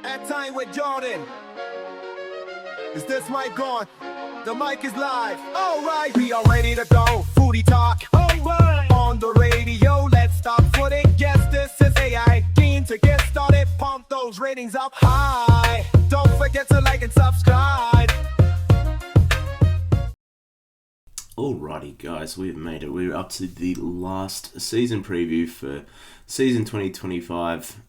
At time with Jordan. Is this mic on? The mic is live. Alright, we are ready to go. Footy talk. Alright. On the radio, let's talk footy. Yes, this is AI. Keen to get started. Pump those ratings up high. Don't forget to like and subscribe. Alrighty guys, we've made it. We're up to the last season preview for season 2025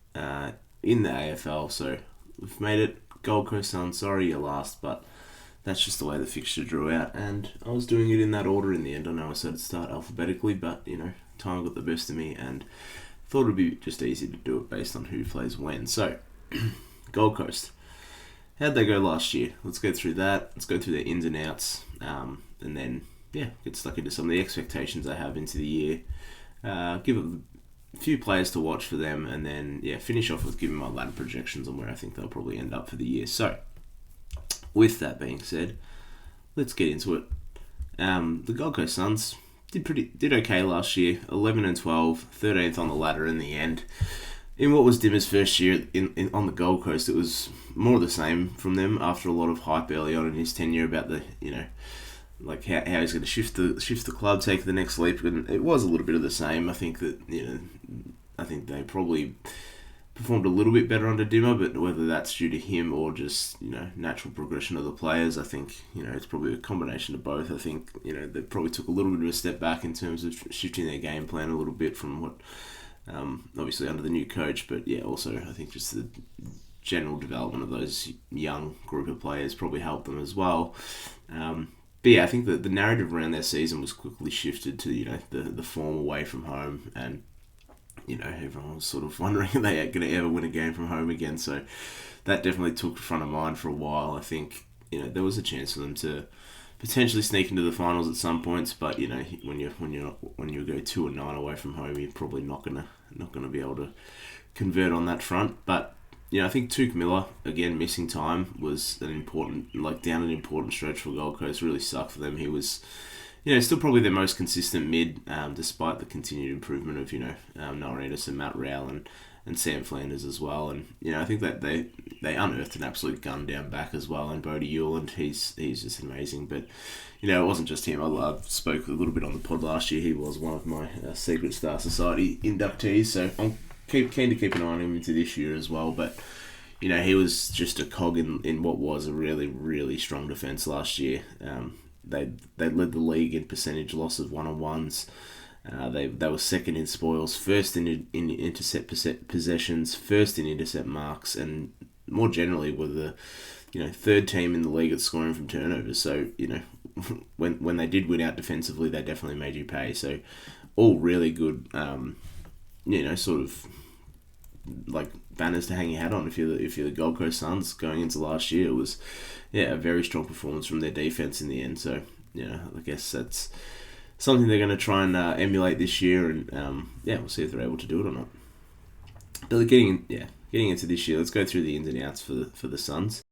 in the AFL. So we've made it. Gold Coast Suns, sorry you're last, but that's just the way the fixture drew out. And I was doing it in that order in the end. I know I said to start alphabetically, but time got the best of me and thought it'd be just easy to do it based on who plays when. So, Gold Coast. How'd they go last year? Let's go through that. Let's go through their ins and outs. And then get stuck into some of the expectations I have into the year. Give a few players to watch for them, and then finish off with giving my ladder projections on where I think they'll probably end up for the year. So, with that being said, let's get into it. The Gold Coast Suns did okay last year, 11 and 12, 13th on the ladder in the end. In what was Dimmer's first year on the Gold Coast, it was more of the same from them after a lot of hype early on in his tenure about the like how he's going to shift the club, take the next leap, and it was a little bit of the same. I think that I think they probably performed a little bit better under Dimmer, but whether that's due to him or just natural progression of the players, I think it's probably a combination of both. I think they probably took a little bit of a step back in terms of shifting their game plan a little bit from what obviously under the new coach, but also I think just the general development of those young group of players probably helped them as well. But I think that the narrative around their season was quickly shifted to the form away from home, and everyone was sort of wondering if they are going to ever win a game from home again. So that definitely took front of mind for a while. I think there was a chance for them to potentially sneak into the finals at some points, but when you go 2-9 away from home, you're probably not gonna be able to convert on that front. But I think Tuke Miller, again, missing time was an important stretch for Gold Coast. Really sucked for them. He was, still probably their most consistent mid, despite the continued improvement of, Noah Anderson, Matt Rowell, and Sam Flanders as well. And, I think that they unearthed an absolute gun down back as well. And Bodie Ewland, he's just amazing. But, it wasn't just him. I spoke a little bit on the pod last year. He was one of my Secret Star Society inductees. So I'm keen to keep an eye on him into this year as well, but he was just a cog in what was a really, really strong defence last year. They led the league in percentage loss of one-on-ones. They were second in spoils, first in intercept possessions, first in intercept marks, and more generally were the third team in the league at scoring from turnovers. So when they did win out defensively, they definitely made you pay. So all really good. Sort of like banners to hang your hat on if you're the Gold Coast Suns going into last year. It was a very strong performance from their defense in the end. So I guess that's something they're going to try and emulate this year, and we'll see if they're able to do it or not. But getting into this year, let's go through the ins and outs for the Suns.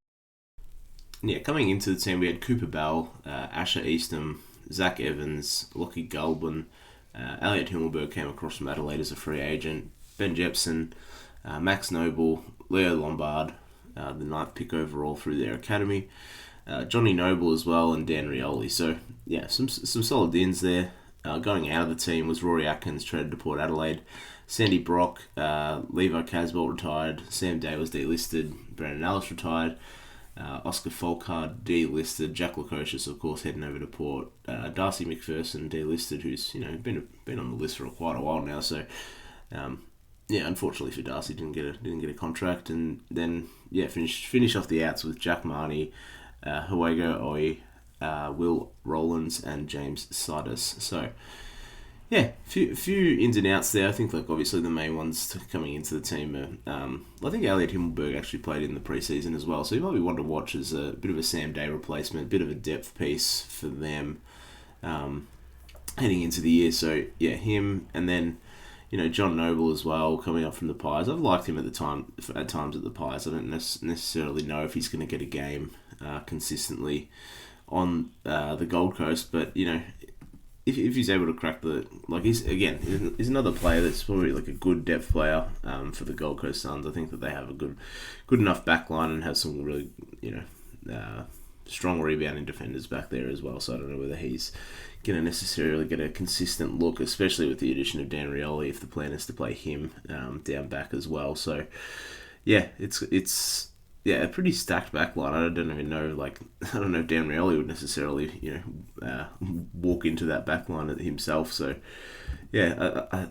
Coming into the team, we had Cooper Bell, Asher Eastham, Zach Evans, Lockie Goldwyn. Elliot Himmelberg came across from Adelaide as a free agent. Ben Jepson, Max Noble, Leo Lombard, the 9th pick overall through their academy. Johnny Noble as well, and Dan Rioli. So, some solid ins there. Going out of the team was Rory Atkins, traded to Port Adelaide. Sandy Brock, Levi Casbolt retired. Sam Day was delisted. Brandon Ellis retired. Oscar Folkard delisted. Jack Lukosius, of course, heading over to Port. Darcy McPherson delisted, who's been on the list for quite a while now. So, unfortunately for Darcy, didn't get a contract. And then finish off the outs with Jack Marnie, Huego Oi, Will Rowlands, and James Sidus. So, few ins and outs there. I think obviously the main ones coming into the team are, I think Elliot Himmelberg actually played in the preseason as well, so he might be one to watch as a bit of a Sam Day replacement, a bit of a depth piece for them heading into the year. So him, and then John Noble as well coming up from the Pies. I've liked him at times at the Pies. I don't necessarily know if he's going to get a game consistently on the Gold Coast, but if he's able to crack he's another player that's probably like a good depth player for the Gold Coast Suns. I think that they have a good enough back line and have some really, strong rebounding defenders back there as well. So I don't know whether he's going to necessarily get a consistent look, especially with the addition of Dan Rioli, if the plan is to play him down back as well. So yeah, it's a pretty stacked back line. I don't even know, I don't know if Dan Rioli would necessarily, walk into that back line himself. So yeah,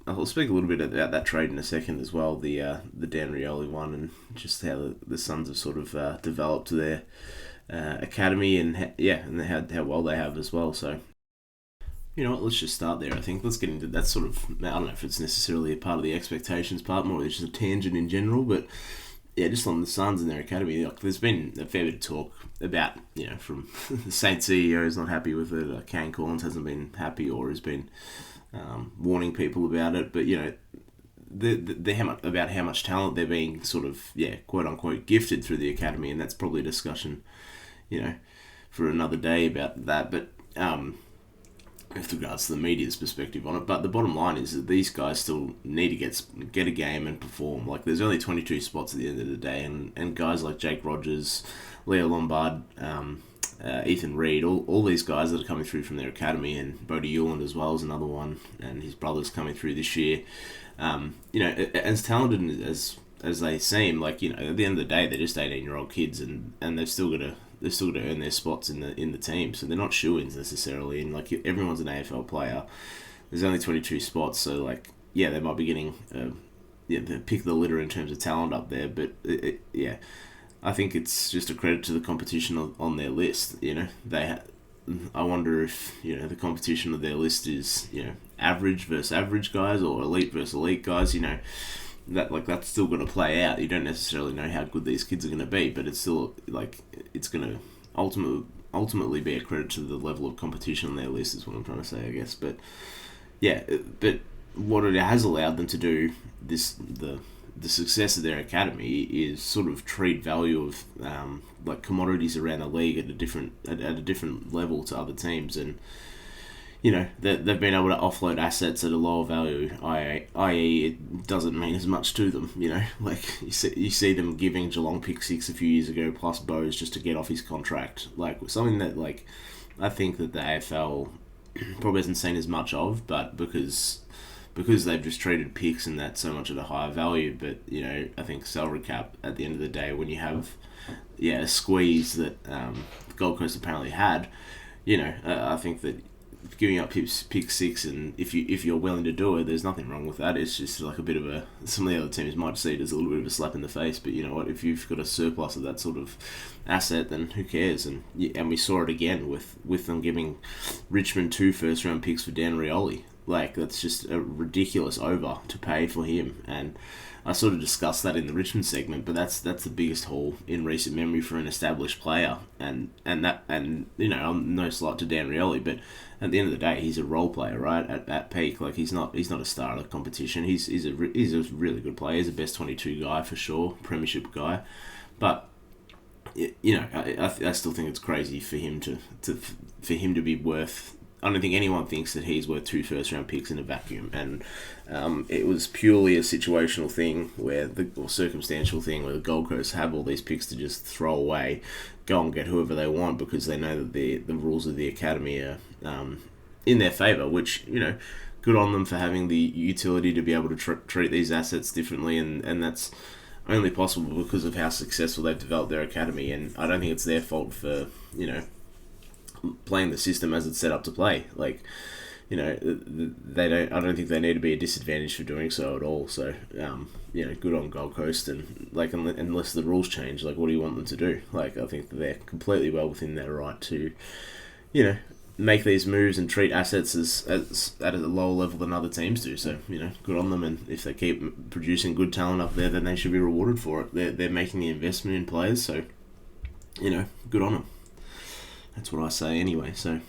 I'll speak a little bit about that trade in a second as well, the Dan Rioli one, and just how the Suns have sort of developed their academy and how well they have as well. So you know what, let's just start there. I think let's get into that sort of, I don't know if it's necessarily a part of the expectations part, more just a tangent in general, but yeah, just on the Suns and their academy, there's been a fair bit of talk about, from the Saints CEO is not happy with it, Kane Corns hasn't been happy or has been warning people about it, but about how much talent they're being sort of, quote unquote, gifted through the academy, and that's probably a discussion, for another day about that, but with regards to the media's perspective on it. But the bottom line is that these guys still need to get a game and perform. Like, there's only 22 spots at the end of the day, and guys like Jake Rogers, Leo Lombard, Ethan Reed, all these guys that are coming through from their academy, and Bodie Hewland as well is another one, and his brother's coming through this year. As talented as they seem, at the end of the day, they're just 18-year-old kids, and they've still got to earn their spots in the team. So they're not shoo-ins necessarily, and everyone's an AFL player. There's only 22 spots, so they might be getting the pick of the litter in terms of talent up there, but I think it's just a credit to the competition on their list. I wonder if the competition of their list is average versus average guys or elite versus elite guys. That's still going to play out. You don't necessarily know how good these kids are going to be, but it's still it's going to ultimately be a credit to the level of competition on their list, is what I'm trying to say, I guess. But but what it has allowed them to do, the success of their academy, is sort of treat value of commodities around the league at a different level to other teams, and they've been able to offload assets at a lower value, i.e. it doesn't mean as much to them. You see them giving Geelong pick 6 a few years ago plus Bose just to get off his contract, something that I think that the AFL probably hasn't seen as much of, but because they've just treated picks and that so much at a higher value. But I think salary cap at the end of the day, when you have a squeeze that Gold Coast apparently had, I think that giving up pick 6, and if you're willing to do it, there's nothing wrong with that. It's just a bit of some of the other teams might see it as a little bit of a slap in the face, but you know what, if you've got a surplus of that sort of asset, then who cares? And we saw it again with them giving Richmond 2 first round picks for Dan Rioli. That's just a ridiculous over to pay for him, and I sort of discussed that in the Richmond segment, but that's the biggest haul in recent memory for an established player, and I'm no slight to Dan Rioli, but at the end of the day, he's a role player, right? At peak, he's not a star of the competition. He's a really good player. He's a best 22 guy for sure, premiership guy, but I still think it's crazy for him to be worth. I don't think anyone thinks that he's worth 2 first-round picks in a vacuum, and it was purely a situational thing or circumstantial thing where the Gold Coast have all these picks to just throw away, go and get whoever they want because they know that the rules of the academy are in their favour, which, good on them for having the utility to be able to treat these assets differently, and that's only possible because of how successful they've developed their academy, and I don't think it's their fault for, playing the system as it's set up to play. They don't. I don't think they need to be a disadvantage for doing so at all. So, good on Gold Coast, and unless the rules change, what do you want them to do? I think that they're completely well within their right to, make these moves and treat assets as at a lower level than other teams do. So, good on them, and if they keep producing good talent up there, then they should be rewarded for it. They're making the investment in players, so, good on them. That's what I say anyway. So,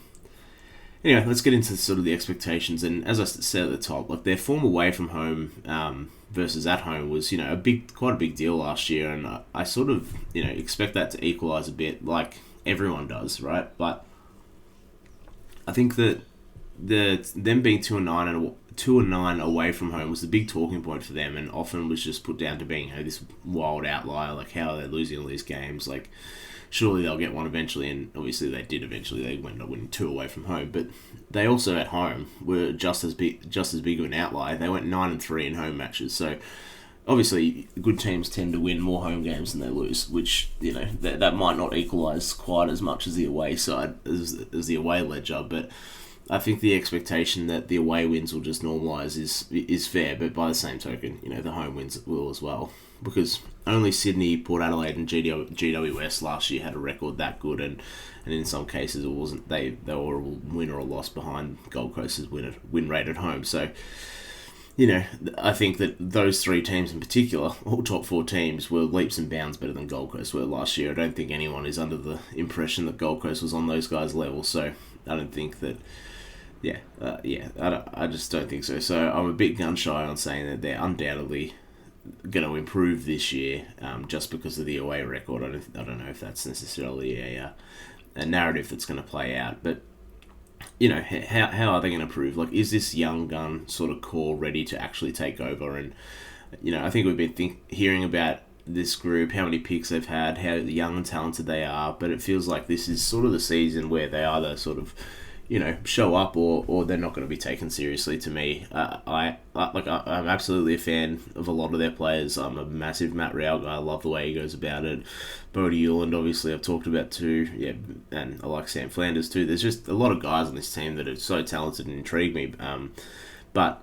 anyway, let's get into sort of the expectations. And as I said at the top, their form away from home versus at home was, quite a big deal last year. And I sort of, expect that to equalise a bit, like everyone does, right? But I think that them being 2-9 away from home was the big talking point for them, and often was just put down to being this wild outlier. Like, how are they losing all these games? Like, surely they'll get one eventually, and obviously they did eventually. They ended up winning 2 away from home, but they also at home were just as big of an outlier. They went 9-3 in home matches, so obviously good teams tend to win more home games than they lose, which that might not equalise quite as much as the away side as the away ledger, but I think the expectation that the away wins will just normalise is fair, but by the same token, the home wins will as well, because only Sydney, Port Adelaide and GWS last year had a record that good, and in some cases it wasn't. They were a win or a loss behind Gold Coast's win rate at home. So, I think that those 3 teams in particular, all top 4 teams, were leaps and bounds better than Gold Coast were last year. I don't think anyone is under the impression that Gold Coast was on those guys' level, so I don't think that. I just don't think so. So I'm a bit gun shy on saying that they're undoubtedly going to improve this year, just because of the away record. I don't know if that's necessarily a narrative that's going to play out, but how are they going to improve? Like, is this young gun sort of core ready to actually take over? And I think we've been hearing about this group, how many picks they've had, how young and talented they are, but it feels like this is sort of the season where they either sort of show up or they're not going to be taken seriously. To me, I'm absolutely a fan of a lot of their players. I'm a massive Matt Rowell guy. I love the way he goes about it. Bodie Euland, obviously, I've talked about too. And I like Sam Flanders too. There's just a lot of guys on this team that are so talented and intrigue me. But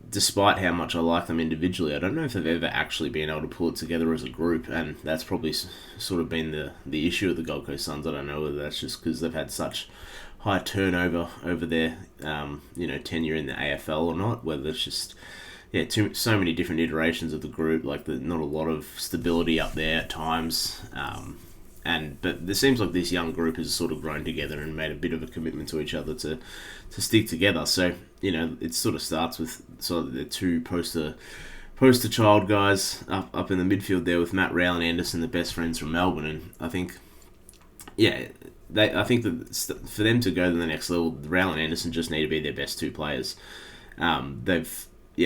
despite how much I like them individually, I don't know if they've ever actually been able to pull it together as a group, and that's probably sort of been the issue of the Gold Coast Suns. I don't know whether that's just because they've had such high turnover over their tenure in the AFL or not, whether it's just so many different iterations of the group, like not a lot of stability up there at times, but there seems like this young group has sort of grown together and made a bit of a commitment to each other to stick together. So it sort of starts with sort of the 2 poster child guys up in the midfield there with Matt Rowell and Anderson, the best friends from Melbourne, and I think I think that for them to go to the next level, Rowell and Anderson just need to be their best 2 players. They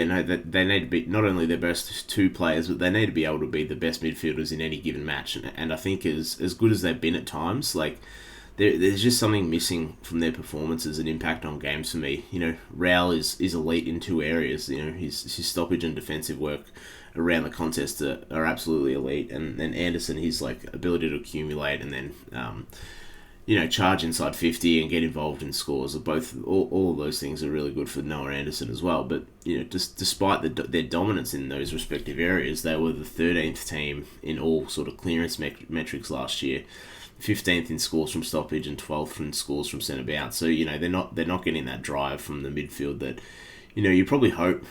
need to be not only their best 2 players, but they need to be able to be the best midfielders in any given match. And I think as good as they've been at times, like there's just something missing from their performances and impact on games for me. Rowell is elite in 2 areas. His stoppage and defensive work around the contest are absolutely elite, and Anderson, his ability to accumulate and then charge inside 50 and get involved in scores. All of those things are really good for Noah Anderson as well. But just despite their dominance in those respective areas, they were the 13th team in all sort of clearance metrics last year, 15th in scores from stoppage and 12th in scores from centre bounce. So they're not getting that drive from the midfield that you probably hope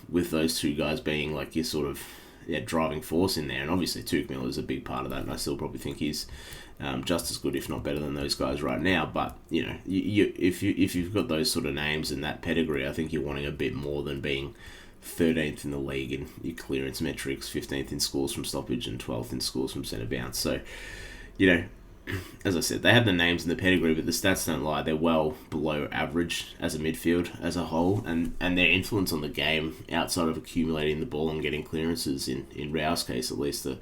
with those 2 guys being like your sort of driving force in there. And obviously Tuke Miller is a big part of that, and I still probably think he's just as good, if not better, than those guys right now. But if you've got those sort of names and that pedigree, I think you're wanting a bit more than being 13th in the league in your clearance metrics, 15th in scores from stoppage, and 12th in scores from centre bounce. So, as I said, they have the names and the pedigree, but the stats don't lie. They're well below average as a midfield as a whole, and their influence on the game outside of accumulating the ball and getting clearances, in Rowell's case at least, are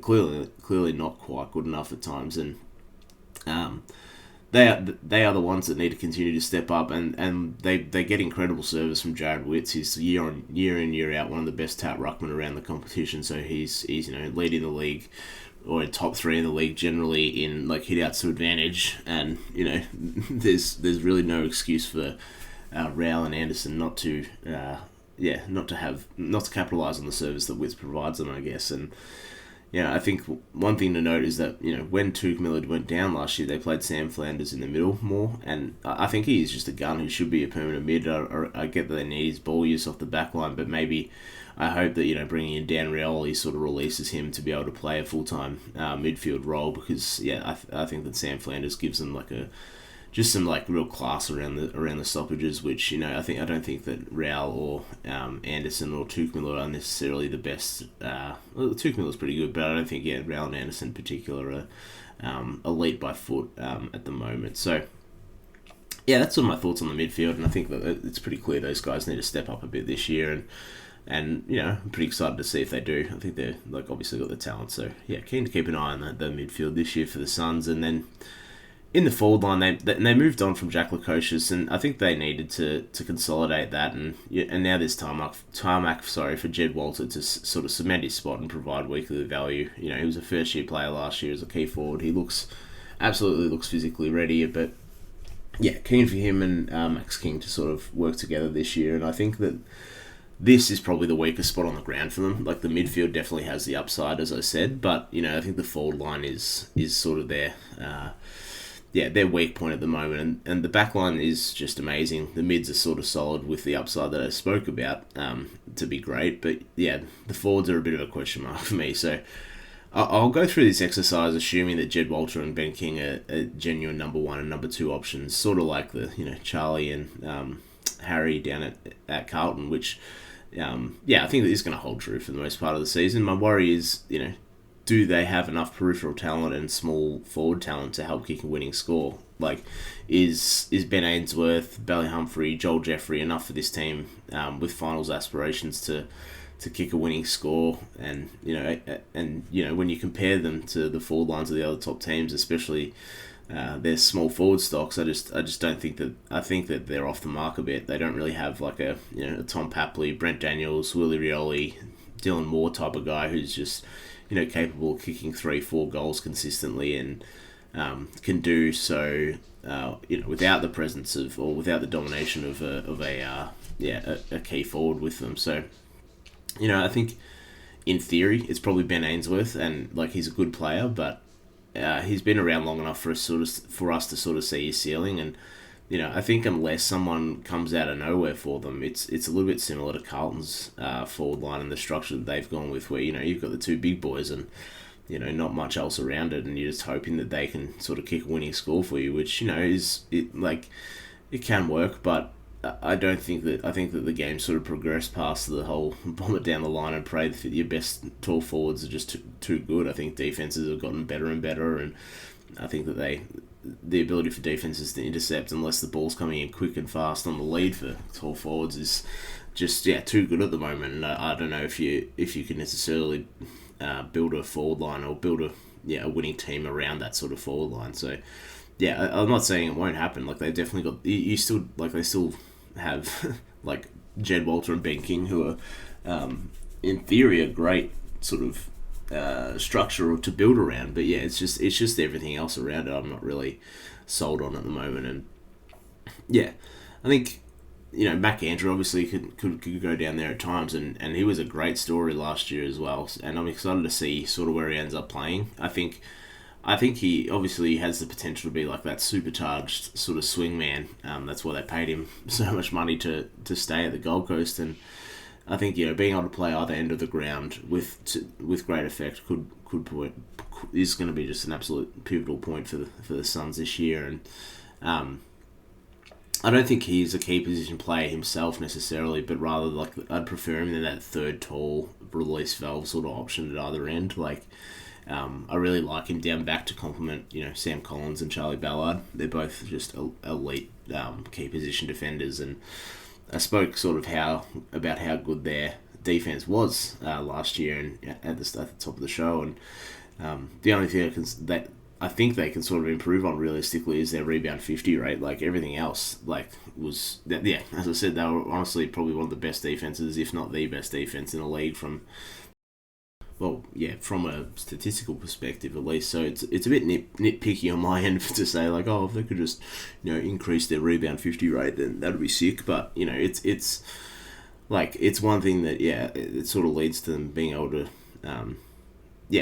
clearly not quite good enough at times. And they are the ones that need to continue to step up, and they get incredible service from Jared Witts. He's year in year out one of the best tap ruckmen around the competition. So he's leading the league, or in top 3 in the league generally in hit-outs to advantage, and there's really no excuse for Rowell and Anderson not to capitalise on the service that Witts provides them, I guess. And I think one thing to note is that when Tuke Miller went down last year, they played Sam Flanders in the middle more, and I think he is just a gun who should be a permanent mid. I get that they need his ball use off the back line, but maybe I hope that bringing in Dan Rioli sort of releases him to be able to play a full-time midfield role, because I think that Sam Flanders gives them just some real class around the stoppages, which I don't think that Rowell or Anderson or Tuke Miller are necessarily the best. Tuke Miller's pretty good, but I don't think Rowell and Anderson in particular are elite by foot at the moment. So yeah, that's sort of my thoughts on the midfield, and I think that it's pretty clear those guys need to step up a bit this year, and I'm pretty excited to see if they do. I think they're obviously got the talent, so yeah, keen to keep an eye on the midfield this year for the Suns. And then in the forward line, they moved on from Jack Lukosius, and I think they needed to consolidate that, and now there's tarmac for Jed Walter to sort of cement his spot and provide weekly value. He was a first year player last year as a key forward. He absolutely looks physically ready, but yeah, keen for him and Max King to sort of work together this year, and I think that this is probably the weakest spot on the ground for them. Like, the midfield definitely has the upside, as I said, but I think the forward line is sort of their weak point at the moment, and the back line is just amazing. The mids are sort of solid with the upside that I spoke about to be great, but yeah, the forwards are a bit of a question mark for me. So I'll go through this exercise assuming that Jed Walter and Ben King are genuine number one and number two options, sort of like the Charlie and Harry down at Carlton, which I think that is going to hold true for the most part of the season. My worry is, do they have enough peripheral talent and small forward talent to help kick a winning score? Like, is Ben Ainsworth, Bailey Humphrey, Joel Jeffrey enough for this team with finals aspirations to kick a winning score? And when you compare them to the forward lines of the other top teams, especially their small forward stocks, I just don't think that. I think that they're off the mark a bit. They don't really have like a Tom Papley, Brent Daniels, Willie Rioli, Dylan Moore type of guy who's just capable of kicking 3-4 goals consistently, and can do so without the presence of, or without the domination of a key forward with them. So I think in theory it's probably Ben Ainsworth, and he's a good player, but he's been around long enough for us to sort of see his ceiling. And I think unless someone comes out of nowhere for them, it's a little bit similar to Carlton's forward line and the structure that they've gone with, where you've got the two big boys and not much else around it, and you're just hoping that they can sort of kick a winning score for you, which it can work, but I think that the game sort of progressed past the whole bomb it down the line and pray that your best tall forwards are just too good. I think defenses have gotten better and better, and I think that the ability for defenses to intercept unless the ball's coming in quick and fast on the lead for tall forwards is just too good at the moment. And I don't know if you can necessarily build a forward line or build a winning team around that sort of forward line. So I'm not saying it won't happen. They've definitely got they still have Jed Walter and Ben King, who are in theory a great sort of structure to build around, but it's just everything else around it I'm not really sold on at the moment. And I think Mac Andrew obviously could go down there at times, and he was a great story last year as well, and I'm excited to see sort of where he ends up playing. I think he obviously has the potential to be like that supercharged sort of swingman. That's why they paid him so much money to stay at the Gold Coast, and I think being able to play either end of the ground with great effect is going to be just an absolute pivotal point for the Suns this year. And I don't think he's a key position player himself necessarily, but rather I'd prefer him in that third tall release valve sort of option at either end. I really like him down back to complement Sam Collins and Charlie Ballard. They're both just elite key position defenders, and I spoke sort of about how good their defense was last year and at the top of the show, and the only thing that I think they can sort of improve on realistically is their rebound 50 rate. Everything else was as I said, they were honestly probably one of the best defenses, if not the best defense in the league from a statistical perspective at least. So it's a bit nitpicky on my end to say if they could just increase their rebound 50 rate, then that'd be sick. But it's one thing that it sort of leads to them being able to be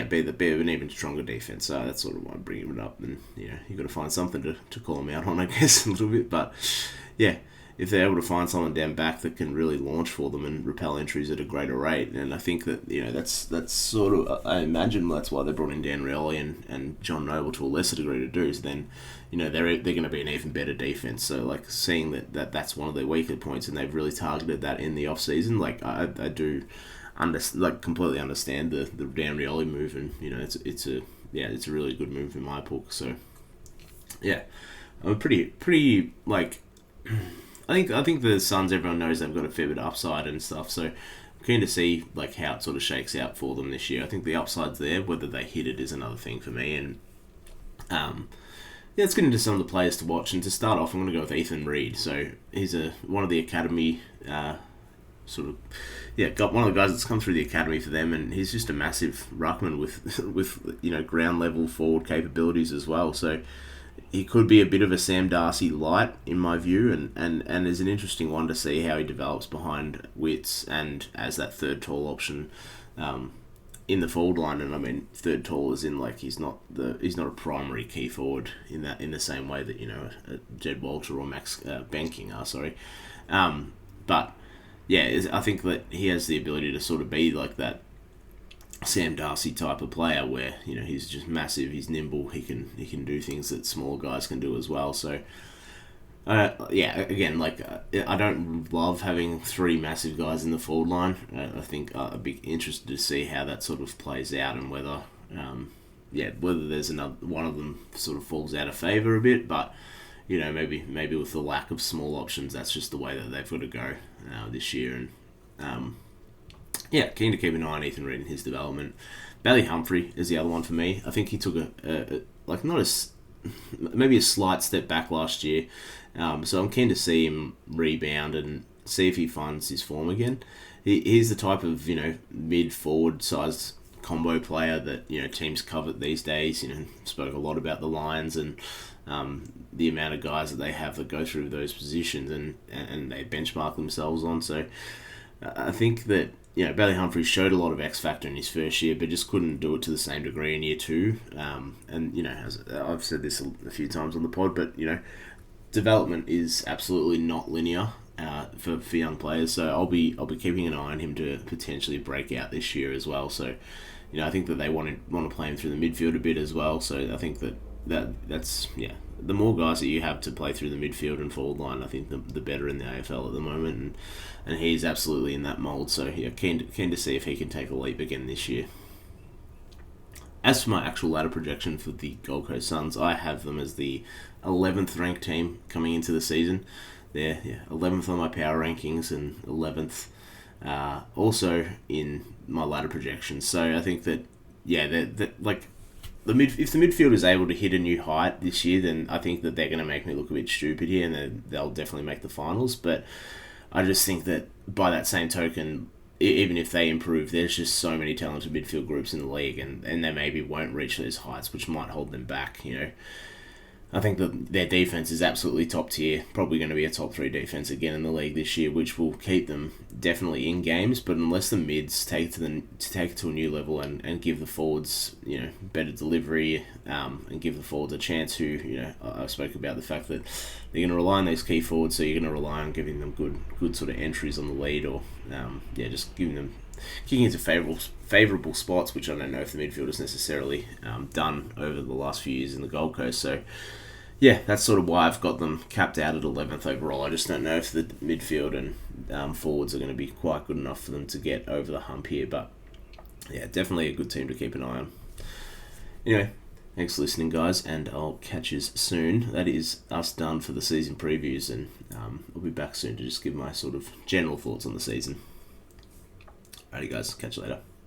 an even stronger defense. So that's sort of why I'm bringing it up. And you've got to find something to call them out on, I guess, a little bit. But if they're able to find someone down back that can really launch for them and repel entries at a greater rate, and I think that that's sort of, I imagine that's why they brought in Dan Rioli and John Noble to a lesser degree to do, is then they're going to be an even better defense. So seeing that's one of their weaker points, and they've really targeted that in the offseason, I do completely understand the Dan Rioli move, and it's a really good move in my book. So I'm pretty like. I think the Suns, everyone knows they've got a fair bit of upside and stuff, so I'm keen to see like how it sort of shakes out for them this year. I think the upside's there. Whether they hit it is another thing for me. And let's get into some of the players to watch. And to start off, I'm going to go with Ethan Reed. So he's one of the academy got one of the guys that's come through the academy for them, and he's just a massive ruckman with ground level forward capabilities as well. So he could be a bit of a Sam Darcy light in my view, and is an interesting one to see how he develops behind Witts and as that third tall option in the forward line. And I mean third tall is in like he's not a primary key forward in the same way that Jed Walter or Max Banking are. But yeah, I think that he has the ability to sort of be like that Sam Darcy type of player where he's just massive, he's nimble, he can do things that smaller guys can do as well. So again, I don't love having three massive guys in the forward line. I think I'd be interested to see how that sort of plays out and whether there's another one of them sort of falls out of favour a bit, but maybe with the lack of small options, that's just the way that they've got to go this year. And keen to keep an eye on Ethan Reed and his development. Bailey Humphrey is the other one for me. I think he took maybe a slight step back last year. So I'm keen to see him rebound and see if he finds his form again. He's the type of mid-forward sized combo player that teams covet these days. Spoke a lot about the Lions and the amount of guys that they have that go through those positions and they benchmark themselves on. So I think that Bailey Humphrey showed a lot of X factor in his first year, but just couldn't do it to the same degree in year two. As I've said this a few times on the pod, but development is absolutely not linear for young players. So I'll be keeping an eye on him to potentially break out this year as well. So I think that they want to play him through the midfield a bit as well. So I think that's the more guys that you have to play through the midfield and forward line, I think the better in the AFL at the moment, and he's absolutely in that mould. So keen to see if he can take a leap again this year. As for my actual ladder projection for the Gold Coast Suns, I have them as the 11th ranked team coming into the season. They're 11th on my power rankings and 11th also in my ladder projections. So I think that if the midfield is able to hit a new height this year, then I think that they're going to make me look a bit stupid here, and they'll definitely make the finals. But I just think that by that same token, even if they improve, there's just so many talented midfield groups in the league, and they maybe won't reach those heights, which might hold them back. I think that their defense is absolutely top tier, probably going to be a top 3 defense again in the league this year, which will keep them definitely in games. But unless the mids take it to a new level and give the forwards better delivery and give the forwards a chance, I spoke about the fact that they're going to rely on those key forwards, so you're going to rely on giving them good sort of entries on the lead, or just giving them kicking into favourable spots, which I don't know if the midfield has necessarily done over the last few years in the Gold Coast. So that's sort of why I've got them capped out at 11th overall. I just don't know if the midfield and forwards are going to be quite good enough for them to get over the hump here. But definitely a good team to keep an eye on. Anyway, thanks for listening, guys, and I'll catch you soon. That is us done for the season previews, and I'll be back soon to just give my sort of general thoughts on the season. Alrighty, guys, catch you later.